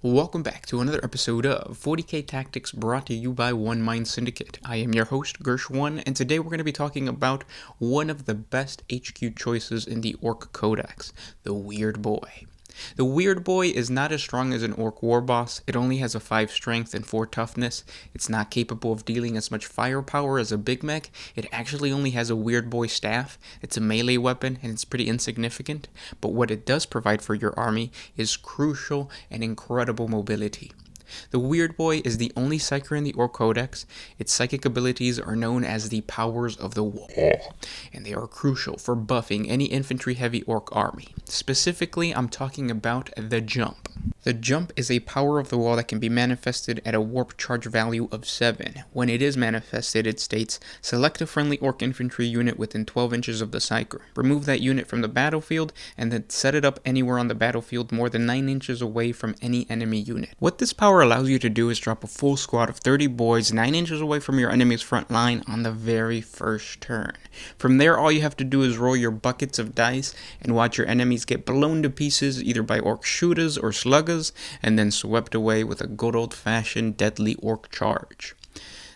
Welcome back to another episode of 40K Tactics brought to you by One Mind Syndicate. I am your host, Gersh1, and today we're going to be talking about one of the best HQ choices in the Orc Codex, the Weird Boy. The Weird Boy is not as strong as an Orc war boss. It only has a 5 strength and 4 toughness. It's not capable of dealing as much firepower as a Big Mech. It actually only has a Weird Boy staff. It's a melee weapon and it's pretty insignificant. But what it does provide for your army is crucial and incredible mobility. The Weird Boy is the only Psyker in the Orc Codex. Its psychic abilities are known as the Powers of the Wall, and they are crucial for buffing any infantry-heavy Orc army. Specifically, I'm talking about the Jump. The Jump is a power of the wall that can be manifested at a warp charge value of 7. When it is manifested, it states, select a friendly Orc infantry unit within 12 inches of the Psyker. Remove that unit from the battlefield, and then set it up anywhere on the battlefield more than 9 inches away from any enemy unit. What this power allows you to do is drop a full squad of 30 boys 9 inches away from your enemy's front line on the very first turn. From there, all you have to do is roll your buckets of dice and watch your enemies get blown to pieces either by Orc shooters or sluggers, and then swept away with a good old-fashioned deadly Orc charge.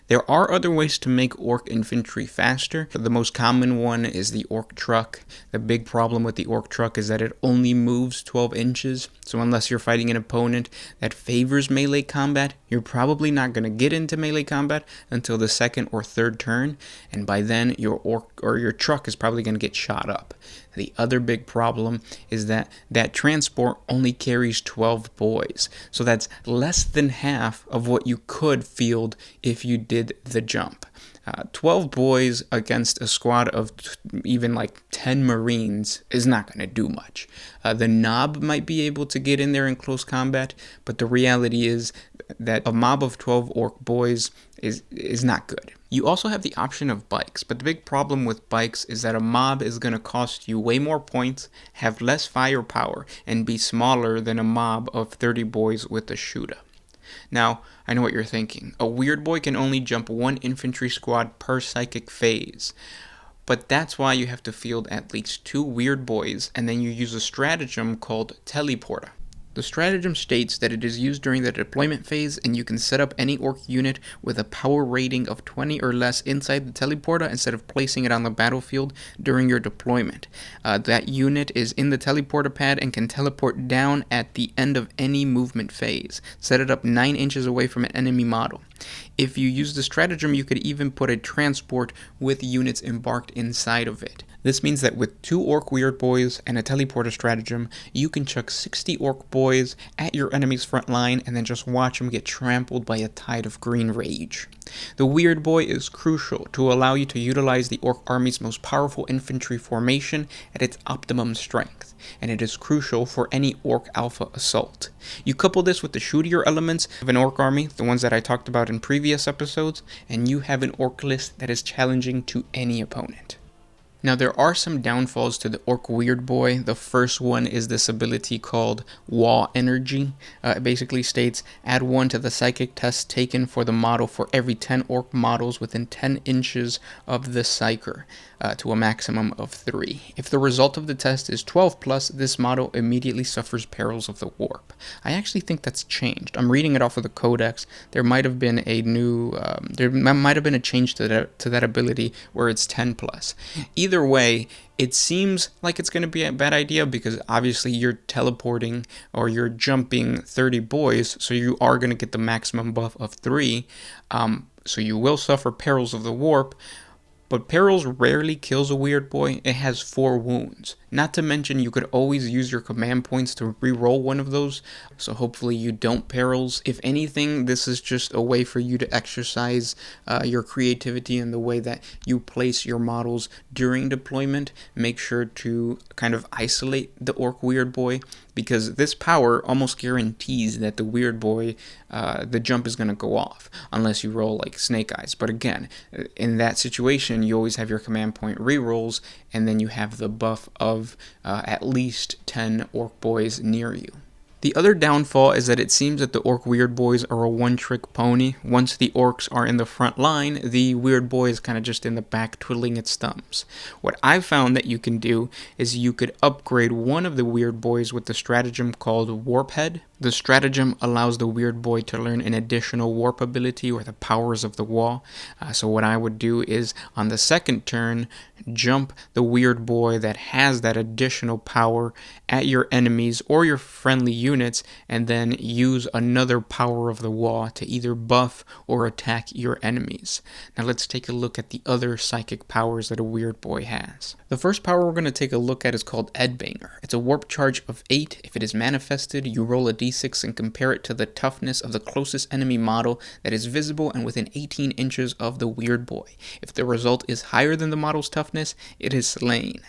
There are other ways to make Orc infantry faster. The most common one is the Orc truck. The big problem with the Orc truck is that it only moves 12 inches, so unless you're fighting an opponent that favors melee combat, you're probably not going to get into melee combat until the second or third turn, and by then your Orc or your truck is probably going to get shot up. The other big problem is that transport only carries 12 boys, so that's less than half of what you could field if you did the Jump. 12 boys against a squad of even like 10 Marines is not going to do much. The Knob might be able to get in there in close combat, but the reality is that a mob of 12 Orc boys is not good. You also have the option of bikes, but the big problem with bikes is that a mob is going to cost you way more points, have less firepower, and be smaller than a mob of 30 boys with a shooter. Now, I know what you're thinking. A Weird Boy can only jump 1 infantry squad per psychic phase. But that's why you have to field at least 2 Weird Boys, and then you use a stratagem called Teleporter. The stratagem states that it is used during the deployment phase, and you can set up any Orc unit with a power rating of 20 or less inside the teleporter instead of placing it on the battlefield during your deployment. That unit is in the teleporter pad and can teleport down at the end of any movement phase. Set it up 9 inches away from an enemy model. If you use the stratagem, you could even put a transport with units embarked inside of it. This means that with 2 Orc Weird Boys and a teleporter stratagem, you can chuck 60 Orc boys at your enemy's front line and then just watch them get trampled by a tide of green rage. The Weird Boy is crucial to allow you to utilize the Orc army's most powerful infantry formation at its optimum strength, and it is crucial for any Orc alpha assault. You couple this with the shootier elements of an Orc army, the ones that I talked about in previous episodes, and you have an Orc list that is challenging to any opponent. Now, there are some downfalls to the Orc Weird Boy. The first one is this ability called Wall Energy. It basically states, add 1 to the psychic test taken for the model for every 10 Orc models within 10 inches of the Psyker, to a maximum of 3. If the result of the test is 12 plus, this model immediately suffers perils of the warp. I actually think that's changed. I'm reading it off of the Codex. There might have been a new, there might have been a change to that ability where it's 10 plus. Either way, it seems like it's going to be a bad idea because obviously you're teleporting or you're jumping 30 boys, so you are going to get the maximum buff of 3, so you will suffer perils of the warp. But Perils rarely kills a Weird Boy. It has 4 wounds. Not to mention you could always use your command points to re-roll one of those, so hopefully you don't Perils. If anything, this is just a way for you to exercise your creativity in the way that you place your models during deployment. Make sure to kind of isolate the Orc Weird Boy, because this power almost guarantees that the Weird Boy, the jump is going to go off, unless you roll like Snake Eyes. But again, in that situation, you always have your command point re-rolls, and then you have the buff of at least 10 Orc Boys near you. The other downfall is that it seems that the Orc Weird Boys are a one-trick pony. Once the Orcs are in the front line, the Weird Boy is kind of just in the back twiddling its thumbs. What I've found that you can do is you could upgrade one of the Weird Boys with the stratagem called Warp Head. The stratagem allows the weird boy to learn an additional warp ability or the powers of the wall. So what I would do is on the second turn, jump the weird boy that has that additional power at your enemies or your friendly units, and then use another power of the wall to either buff or attack your enemies. Now let's take a look at the other psychic powers that a weird boy has. The first power we're going to take a look at is called Edbanger. It's a warp charge of 8. If it is manifested, you roll a d6 and compare it to the toughness of the closest enemy model that is visible and within 18 inches of the weird boy. If the result is higher than the model's toughness, it is slain.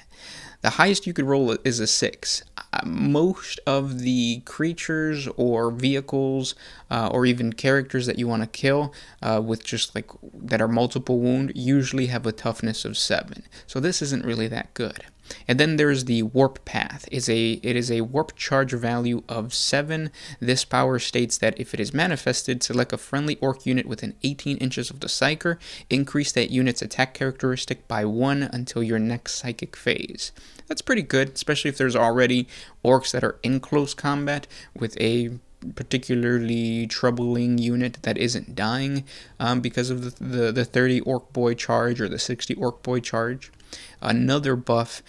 The highest you could roll is a 6. Most of the creatures or vehicles or even characters that you want to kill with just like that are multiple wound usually have a toughness of 7. So this isn't really that good. And then there's the Warp Path. It is a warp charge value of 7. This power states that if it is manifested, select a friendly orc unit within 18 inches of the psyker, increase that unit's attack characteristic by 1 until your next psychic phase. That's pretty good, especially if there's already orcs that are in close combat with a particularly troubling unit that isn't dying because of the 30 orc boy charge or the 60 orc boy charge. Another buff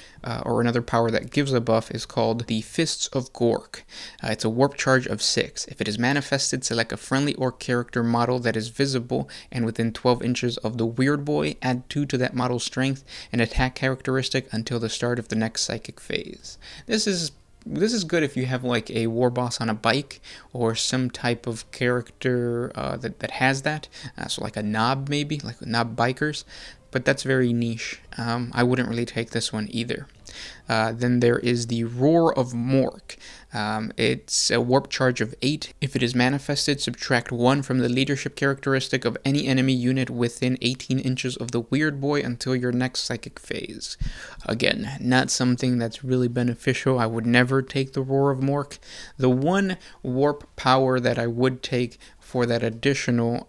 or another power that gives a buff is called the Fists of Gork. It's a warp charge of 6. If it is manifested, select a friendly orc character model that is visible and within 12 inches of the weird boy, add 2 to that model's strength and attack characteristic until the start of the next psychic phase. This is good if you have like a war boss on a bike or some type of character that has that. So like a knob maybe, like knob bikers. But that's very niche. I wouldn't really take this one either. Then there is the Roar of Mork. It's a warp charge of 8. If it is manifested, subtract 1 from the leadership characteristic of any enemy unit within 18 inches of the weird boy until your next psychic phase. Again, not something that's really beneficial. I would never take the Roar of Mork. The one warp power that I would take for that additional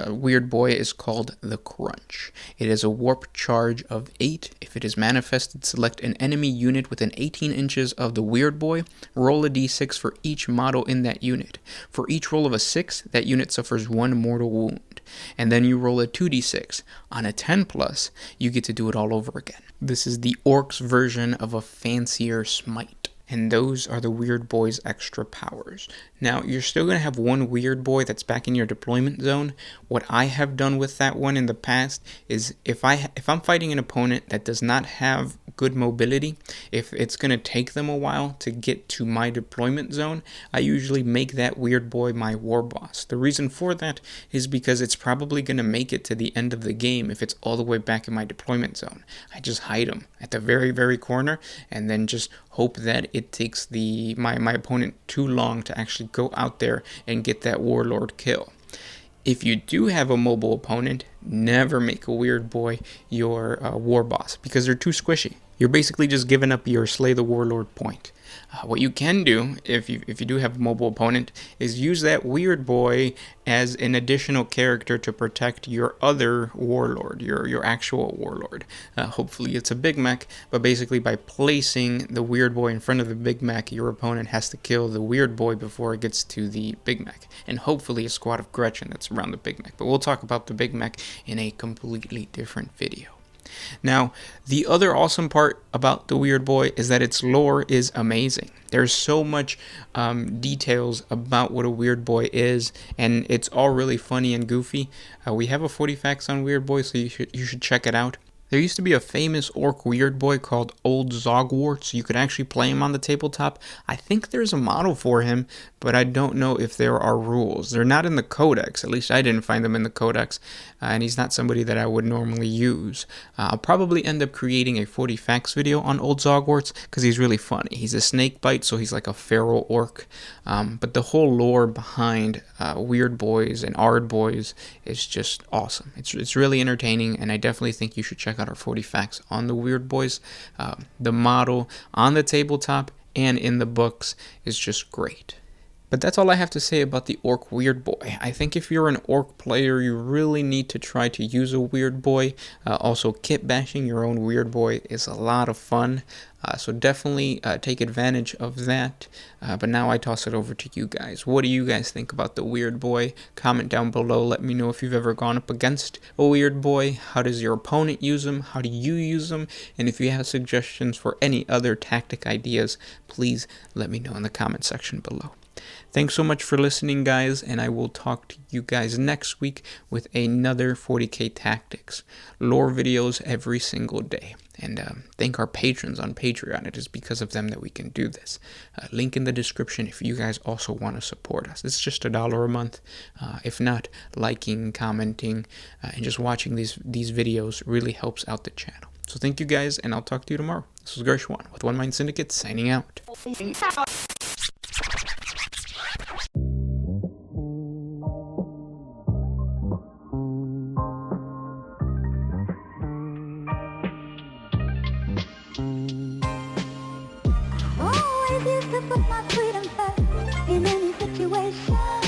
weird boy is called the Crunch. It is a warp charge of 8. If it is manifested, select an enemy unit within 18 inches of the weird boy, roll a d6 for each model in that unit. For each roll of a 6, that unit suffers 1 mortal wound. And then you roll a 2d6. On a 10+, you get to do it all over again. This is the Orc's version of a fancier smite. And those are the weird boy's extra powers. Now, you're still going to have one weird boy that's back in your deployment zone. What I have done with that one in the past is if I'm fighting an opponent that does not have good mobility, if it's going to take them a while to get to my deployment zone, I usually make that weird boy my war boss. The reason for that is because it's probably going to make it to the end of the game if it's all the way back in my deployment zone. I just hide him at the very, very corner and then just hope that it takes my opponent too long to actually go out there and get that warlord kill. If you do have a mobile opponent, never make a weird boy your war boss because they're too squishy. You're basically just giving up your slay the warlord point. What you can do, if you do have a mobile opponent, is use that weird boy as an additional character to protect your other warlord, your actual warlord. Hopefully it's a Big Mac, but basically by placing the weird boy in front of the Big Mac, your opponent has to kill the weird boy before it gets to the Big Mac. And hopefully a squad of Gretchen that's around the Big Mac. But we'll talk about the Big Mac in a completely different video. Now, the other awesome part about the weird boy is that its lore is amazing. There's so much details about what a weird boy is, and it's all really funny and goofy. We have a 40 facts on weird boy, so you should check it out. There used to be a famous orc weird boy called Old Zogwart. You could actually play him on the tabletop. I think there's a model for him, but I don't know if there are rules. They're not in the codex. At least I didn't find them in the codex, and he's not somebody that I would normally use. I'll probably end up creating a 40 facts video on Old Zogwart because he's really funny. He's a snake bite, so he's like a feral orc. But the whole lore behind weird boys and ard boys is just awesome. It's really entertaining, and I definitely think you should check out our 40 facts on the weird boys. The model on the tabletop and in the books is just great. But that's all I have to say about the Orc Weird Boy. I think if you're an Orc player, you really need to try to use a Weird Boy. Also, kit bashing your own Weird Boy is a lot of fun. So definitely take advantage of that. But now I toss it over to you guys. What do you guys think about the Weird Boy? Comment down below. Let me know if you've ever gone up against a Weird Boy. How does your opponent use them? How do you use them? And if you have suggestions for any other tactic ideas, please let me know in the comment section below. Thanks so much for listening, guys, and I will talk to you guys next week with another 40K Tactics lore videos every single day. And thank our patrons on Patreon. It is because of them that we can do this. Link in the description if you guys also want to support us. It's just $1 a month. If not, liking, commenting, and just watching these videos really helps out the channel. So thank you guys, and I'll talk to you tomorrow. This was Gersh1 with One Mind Syndicate, signing out. Always used to put my freedom first in any situation.